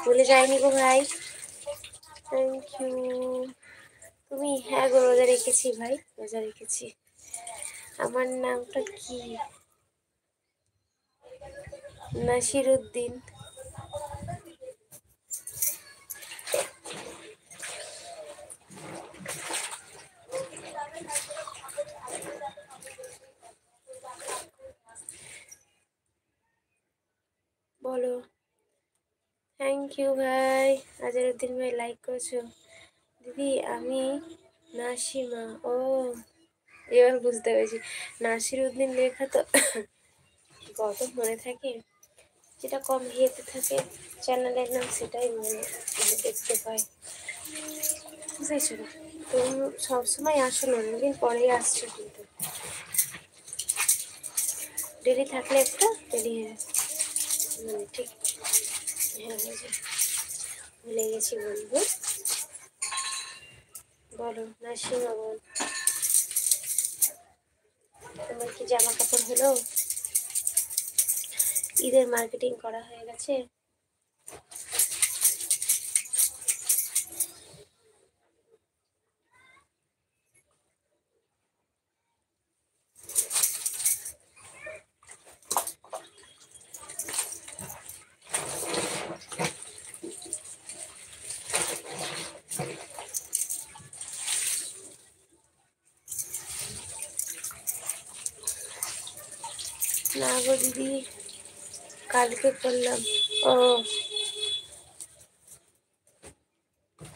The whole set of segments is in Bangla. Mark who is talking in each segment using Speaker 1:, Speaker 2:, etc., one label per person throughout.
Speaker 1: ভুলে যাইনি গো ভাই, থ্যাংক ইউ। তুমি? হ্যাঁ গো, রোজা রেখেছি ভাই, রোজা রেখেছি। আমার নামটা কি? নাসিরউদ্দিন। বলো। থ্যাংক ইউ ভাই, আজহারউদ্দিন ভাই লাইক করেছো। দিদি আমি নাসিমা। ও, এবার বুঝতে পেরেছি। নাসিরউদ্দিন লেখা তো কত মনে থাকে, যেটা কম ইয়েতে থাকে চ্যানেলের নাম, সেটাই মনে দেখতে পাই, বুঝেছো? তুমি সবসময় আসো না, অনেকদিন পরেই আসছো, কিন্তু ডেলি থাকলে একটা ডেলি, হ্যাঁ ঠিক, হ্যাঁ ভুলে গেছি বলবো। বলো নাসিমা, বল। তোমার কি জামা কাপড় হলো? ঈদের মার্কেটিং করা হয়ে গেছে? না গো দিদি, কালকে করলাম। ও,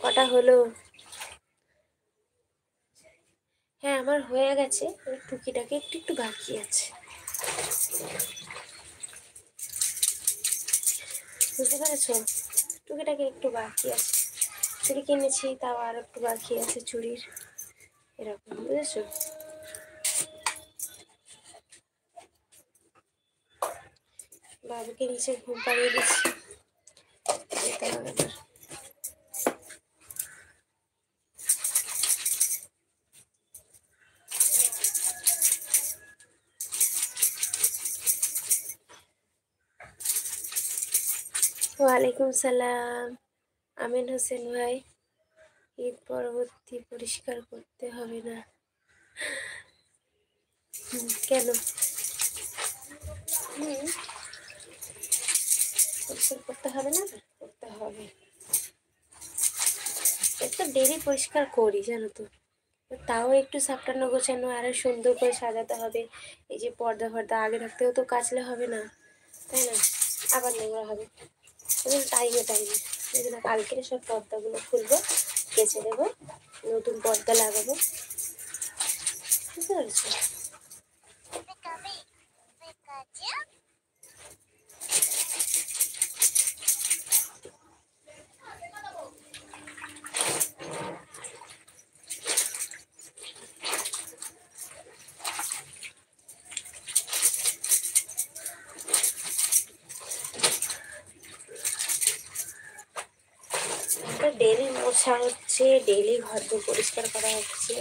Speaker 1: কটা হলো? হ্যাঁ আমার হয়ে গেছে, ওই টুকিটাকে একটু একটু বাকি আছে, বুঝতে পেরেছো? টুকিটাকে একটু বাকি আছে, চুড়ি কিনেছি তাও আর একটু বাকি আছে চুড়ির, এরকম, বুঝেছো? বাবুকে নিচে ঘুম পাড়িয়ে দিচ্ছি, যেতে হবে এবার। ওয়ালাইকুম সালাম, আমিন হোসেন ভাই। ঈদ পরবর্তী পরিষ্কার করতে হবে না? কেন? পরিষ্কার করতে হবে না? করতে হবে, একটু ডেলি পরিষ্কার করি জানো তো, তাও একটু সাপটানো গোছানো আরো সুন্দর করে সাজাতে হবে। এই যে পর্দা ফর্দা আগে থাকতেও তো কাচলে হবে না, তাই না? আবার নোংরা হবে, টাইমে টাইমে। এই জন্য কালকে সব পর্দাগুলো খুলবো, কেচে দেবো, নতুন পর্দা লাগাবো, বুঝতে পারছো? ডেলি মোছা হচ্ছে, ডেলি ঘর পরিষ্কার করা হচ্ছে,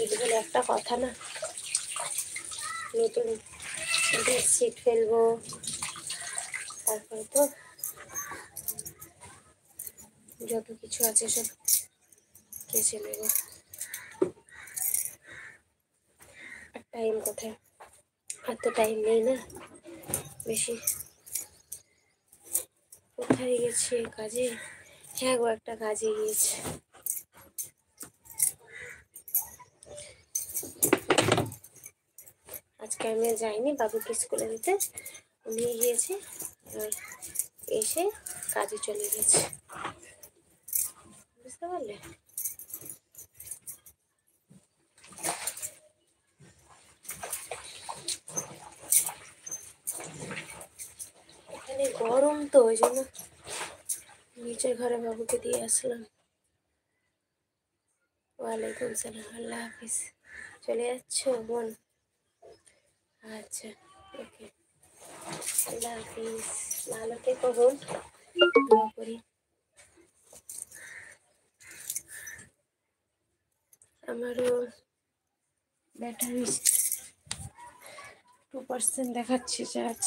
Speaker 1: ঈদ বলে একটা কথা না, নতুন বেডশিট ফেলবো, তারপরে তো যত কিছু আছে সব কেচে নেব। আর টাইম কোথায়, আর তো টাইম নেই না বেশি। কোথায় গেছে? কাজে? হ্যাঁ গো, একটা কাজে গিয়েছে। আজকে আমি যাইনি বাবুকে স্কুলে দিতে, উনি গিয়েছে, আর এসে কাজে চলে গেছে, বুঝতে পারলে? এখানে গরম তো, ওই জন্য নিচের ঘরে বাবুকে দিয়ে আসলাম। ওয়ালাইকুম সালাম, আল্লাহ হাফিজ। চলে যাচ্ছ বোন? আচ্ছা, ওকে, আল্লাহ হাফিজ, ভালো থেকো বোন, দোয়া করি। আমারও ব্যাটারি 2% দেখাচ্ছে চার্জ।